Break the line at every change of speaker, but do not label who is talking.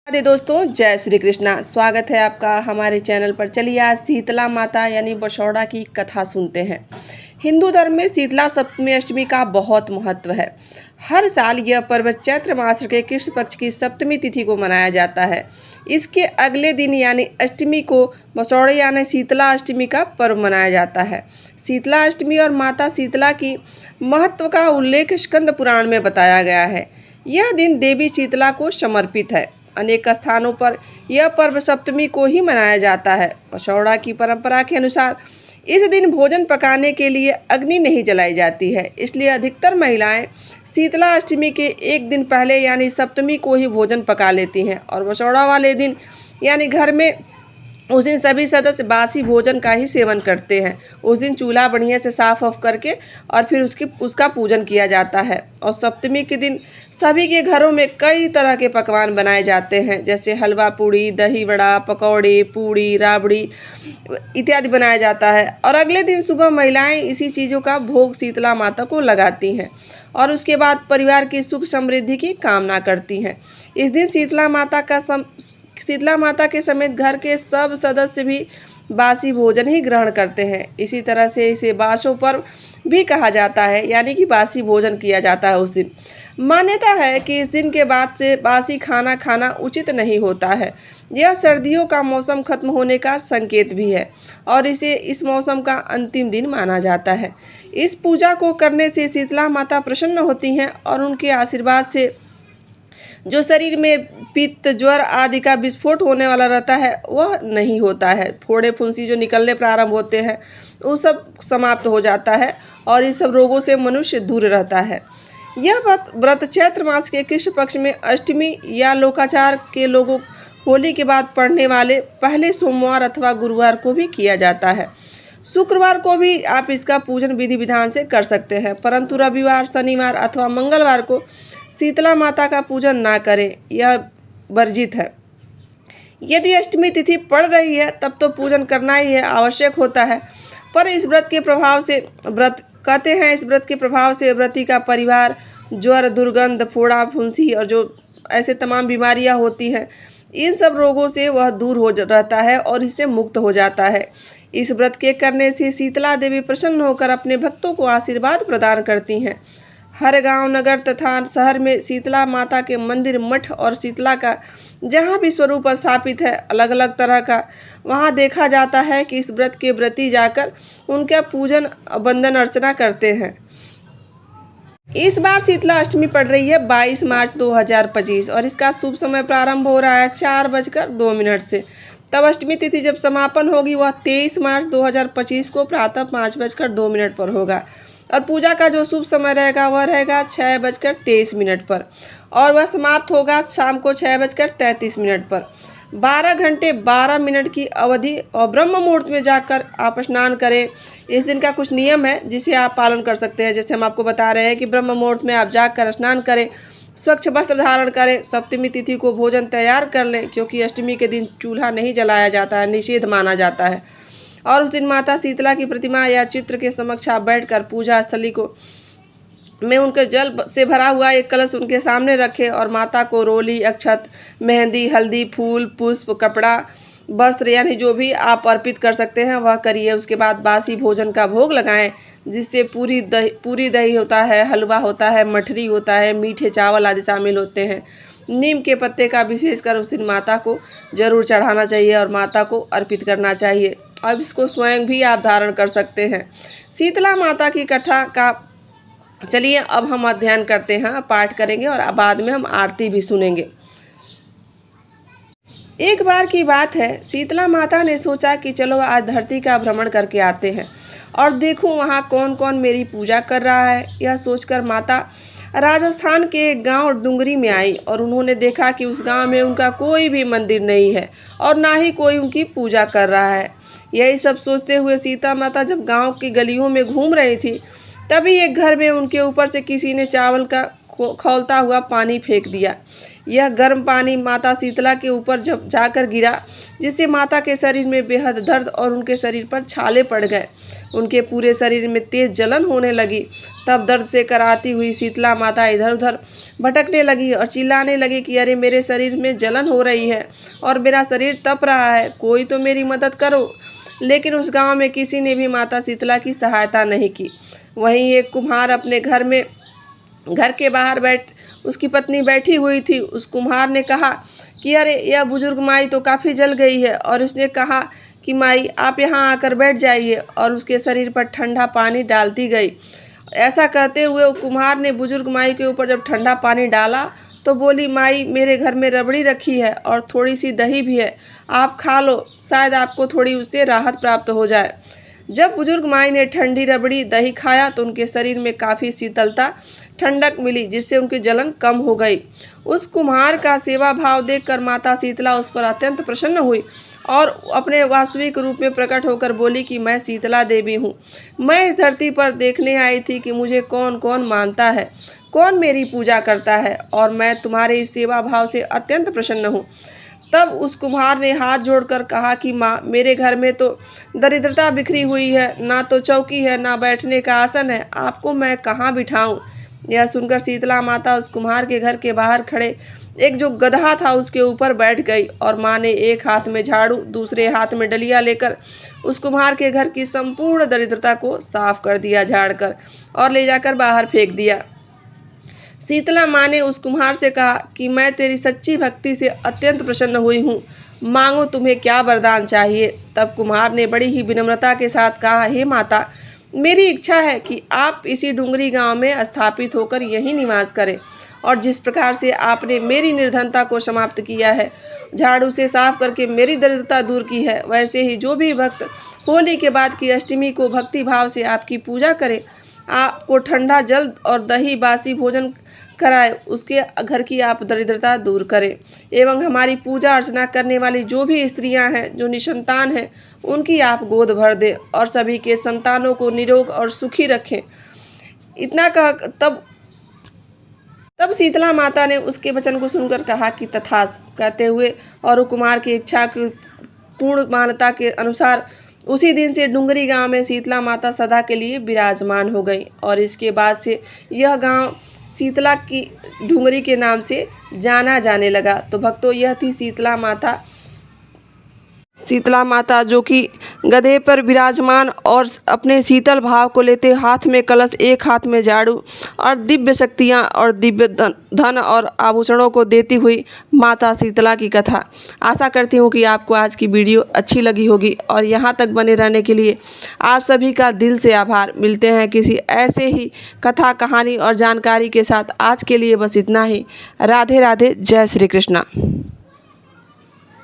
अरे दोस्तों, जय श्री कृष्णा। स्वागत है आपका हमारे चैनल पर। चलिए आज शीतला माता यानी बसौड़ा की कथा सुनते हैं। हिंदू धर्म में शीतला सप्तमी अष्टमी का बहुत महत्व है। हर साल यह पर्व चैत्र मास के कृष्ण पक्ष की सप्तमी तिथि को मनाया जाता है। इसके अगले दिन यानी अष्टमी को बसौड़े यानी शीतला अष्टमी का पर्व मनाया जाता है। शीतला अष्टमी और माता शीतला की महत्व का उल्लेख स्कंद पुराण में बताया गया है। यह दिन देवी शीतला को समर्पित है। अनेक स्थानों पर यह पर्व सप्तमी को ही मनाया जाता है। बसौड़ा की परंपरा के अनुसार इस दिन भोजन पकाने के लिए अग्नि नहीं जलाई जाती है, इसलिए अधिकतर महिलाएं शीतला अष्टमी के एक दिन पहले यानी सप्तमी को ही भोजन पका लेती हैं और बसौड़ा वाले दिन यानी घर में उस दिन सभी सदस्य बासी भोजन का ही सेवन करते हैं। उस दिन चूल्हा बढ़िया से साफ ऑफ करके और फिर उसका पूजन किया जाता है। और सप्तमी के दिन सभी के घरों में कई तरह के पकवान बनाए जाते हैं, जैसे हलवा पूड़ी, दही वड़ा, पकौड़े, पूड़ी, राबड़ी इत्यादि बनाया जाता है। और अगले दिन सुबह महिलाएं इसी चीज़ों का भोग शीतला माता को लगाती हैं और उसके बाद परिवार की सुख समृद्धि की कामना करती हैं। इस दिन शीतला माता के समेत घर के सब सदस्य भी बासी भोजन ही ग्रहण करते हैं। इसी तरह से इसे बासो पर्व भी कहा जाता है, यानी कि बासी भोजन किया जाता है उस दिन। मान्यता है कि इस दिन के बाद से बासी खाना खाना उचित नहीं होता है। यह सर्दियों का मौसम खत्म होने का संकेत भी है और इसे इस मौसम का अंतिम दिन माना जाता है। इस पूजा को करने से शीतला माता प्रसन्न होती हैं और उनके आशीर्वाद से जो शरीर में पित्त, ज्वर आदि का विस्फोट होने वाला रहता है वह नहीं होता है। फोड़े फुंसी जो निकलने प्रारंभ होते हैं वो सब समाप्त हो जाता है और इस सब रोगों से मनुष्य दूर रहता है। यह व्रत चैत्र मास के कृष्ण पक्ष में अष्टमी या लोकाचार के लोगों होली के बाद पड़ने वाले पहले सोमवार अथवा गुरुवार को भी किया जाता है। शुक्रवार को भी आप इसका पूजन विधि विधान से कर सकते हैं, परंतु रविवार, शनिवार अथवा मंगलवार को शीतला माता का पूजन ना करें, यह वर्जित है। यदि अष्टमी तिथि पड़ रही है तब तो पूजन करना ही है, आवश्यक होता है। पर इस व्रत के प्रभाव से इस व्रत के प्रभाव से व्रती का परिवार ज्वर, दुर्गंध, फोड़ा फुंसी और जो ऐसे तमाम बीमारियां होती हैं, इन सब रोगों से वह दूर हो रहता है और इससे मुक्त हो जाता है। इस व्रत के करने से शीतला देवी प्रसन्न होकर अपने भक्तों को आशीर्वाद प्रदान करती हैं। हर गांव, नगर तथा शहर में शीतला माता के मंदिर, मठ और शीतला का जहां भी स्वरूप स्थापित है अलग अलग तरह का, वहां देखा जाता है कि इस व्रत के व्रती जाकर उनका पूजन, वंदन अर्चना करते हैं। इस बार शीतला अष्टमी पड़ रही है 22 मार्च 2025 और इसका शुभ समय प्रारंभ हो रहा है 4:02 से। तब अष्टमी तिथि जब समापन होगी वह 23 मार्च 2025 को प्रातः 5:02 पर होगा और पूजा का जो शुभ समय रहेगा वह रहेगा 6:23 पर और वह समाप्त होगा शाम को 6:33 पर। 12 घंटे 12 मिनट की अवधि और ब्रह्म मुहूर्त में जाकर आप स्नान करें। इस दिन का कुछ नियम है जिसे आप पालन कर सकते हैं। जैसे हम आपको बता रहे हैं कि ब्रह्म मुहूर्त में आप जाकर स्नान करें, स्वच्छ वस्त्र धारण करें, सप्तमी तिथि को भोजन तैयार कर लें, क्योंकि अष्टमी के दिन चूल्हा नहीं जलाया जाता है, निषेध माना जाता है। और उस दिन माता शीतला की प्रतिमा या चित्र के समक्ष आप बैठकर पूजा स्थली में उनके जल से भरा हुआ एक कलश उनके सामने रखें और माता को रोली, अक्षत, मेहंदी, हल्दी, फूल, पुष्प, कपड़ा, वस्त्र यानी जो भी आप अर्पित कर सकते हैं वह करिए। उसके बाद बासी भोजन का भोग लगाएं, जिससे पूरी दही होता है, हलवा होता है, मठरी होता है, मीठे चावल आदि शामिल होते हैं। नीम के पत्ते का विशेषकर उस दिन माता को जरूर चढ़ाना चाहिए और माता को अर्पित करना चाहिए। अब इसको स्वयं भी आप धारण कर सकते हैं। शीतला माता की कथा का चलिए अब हम अध्ययन करते हैं, पाठ करेंगे और बाद में हम आरती भी सुनेंगे। एक बार की बात है, शीतला माता ने सोचा कि चलो आज धरती का भ्रमण करके आते हैं और देखूं वहाँ कौन कौन मेरी पूजा कर रहा है। यह सोचकर माता राजस्थान के एक गांव डुंगरी में आई और उन्होंने देखा कि उस गांव में उनका कोई भी मंदिर नहीं है और ना ही कोई उनकी पूजा कर रहा है। यही सब सोचते हुए सीता माता जब गांव की गलियों में घूम रही थी, तभी एक घर में उनके ऊपर से किसी ने चावल का खौलता हुआ पानी फेंक दिया। यह गर्म पानी माता शीतला के ऊपर जब जाकर गिरा, जिससे माता के शरीर में बेहद दर्द और उनके शरीर पर छाले पड़ गए। उनके पूरे शरीर में तेज जलन होने लगी। तब दर्द से कराहती हुई शीतला माता इधर उधर भटकने लगी और चिल्लाने लगी कि अरे मेरे शरीर में जलन हो रही है और मेरा शरीर तप रहा है, कोई तो मेरी मदद करो। लेकिन उस गांव में किसी ने भी माता शीतला की सहायता नहीं की। वहीं एक कुम्हार अपने घर के बाहर उसकी पत्नी बैठी हुई थी। उस कुम्हार ने कहा कि अरे यह बुजुर्ग माई तो काफ़ी जल गई है, और उसने कहा कि माई आप यहाँ आकर बैठ जाइए, और उसके शरीर पर ठंडा पानी डालती गई। ऐसा कहते हुए कुम्हार ने बुजुर्ग माई के ऊपर जब ठंडा पानी डाला तो बोली, माई मेरे घर में रबड़ी रखी है और थोड़ी सी दही भी है, आप खा लो, शायद आपको थोड़ी उससे राहत प्राप्त हो जाए। जब बुजुर्ग माई ने ठंडी रबड़ी दही खाया तो उनके शरीर में काफ़ी शीतलता ठंडक मिली, जिससे उनकी जलन कम हो गई। उस कुम्हार का सेवा भाव देखकर माता शीतला उस पर अत्यंत प्रसन्न हुई और अपने वास्तविक रूप में प्रकट होकर बोली कि मैं शीतला देवी हूँ। मैं इस धरती पर देखने आई थी कि मुझे कौन कौन मानता है, कौन मेरी पूजा करता है, और मैं तुम्हारे इस सेवा भाव से अत्यंत प्रसन्न हूँ। तब उस कुम्हार ने हाथ जोड़कर कहा कि माँ, मेरे घर में तो दरिद्रता बिखरी हुई है, ना तो चौकी है, ना बैठने का आसन है, आपको मैं कहाँ बिठाऊं। यह सुनकर शीतला माता उस कुम्हार के घर के बाहर खड़े एक जो गधा था उसके ऊपर बैठ गई, और माँ ने एक हाथ में झाड़ू, दूसरे हाथ में डलिया लेकर उस कुम्हार के घर की संपूर्ण दरिद्रता को साफ कर दिया झाड़कर, और ले जाकर बाहर फेंक दिया। शीतला माँ ने उस कुम्हार से कहा कि मैं तेरी सच्ची भक्ति से अत्यंत प्रसन्न हुई हूँ, मांगो तुम्हें क्या वरदान चाहिए। तब कुम्हार ने बड़ी ही विनम्रता के साथ कहा, हे माता, मेरी इच्छा है कि आप इसी डुंगरी गांव में स्थापित होकर यहीं निवास करें, और जिस प्रकार से आपने मेरी निर्धनता को समाप्त किया है, झाड़ू से साफ करके मेरी दरिद्रता दूर की है, वैसे ही जो भी भक्त होली के बाद की अष्टमी को भक्ति भाव से आपकी पूजा करे, आपको ठंडा जल और दही बासी भोजन कराए, उसके घर की आप दरिद्रता दूर करें, एवं हमारी पूजा अर्चना करने वाली जो भी स्त्रियां हैं जो निसंतान हैं उनकी आप गोद भर दें और सभी के संतानों को निरोग और सुखी रखें। इतना कह तब शीतला माता ने उसके वचन को सुनकर कहा कि तथास्तु कहते हुए और कुमार की इच्छा की पूर्ण मान्यता के अनुसार उसी दिन से डुंगरी गांव में शीतला माता सदा के लिए विराजमान हो गई, और इसके बाद से यह गांव शीतला की डुंगरी के नाम से जाना जाने लगा। तो भक्तों, यह थी शीतला माता जो कि गधे पर विराजमान और अपने शीतल भाव को लेते हाथ में कलश, एक हाथ में झाड़ू, और दिव्य शक्तियाँ और दिव्य धन और आभूषणों को देती हुई माता शीतला की कथा। आशा करती हूँ कि आपको आज की वीडियो अच्छी लगी होगी, और यहाँ तक बने रहने के लिए आप सभी का दिल से आभार। मिलते हैं किसी ऐसे ही कथा, कहानी और जानकारी के साथ। आज के लिए बस इतना ही। राधे राधे, जय श्री कृष्णा।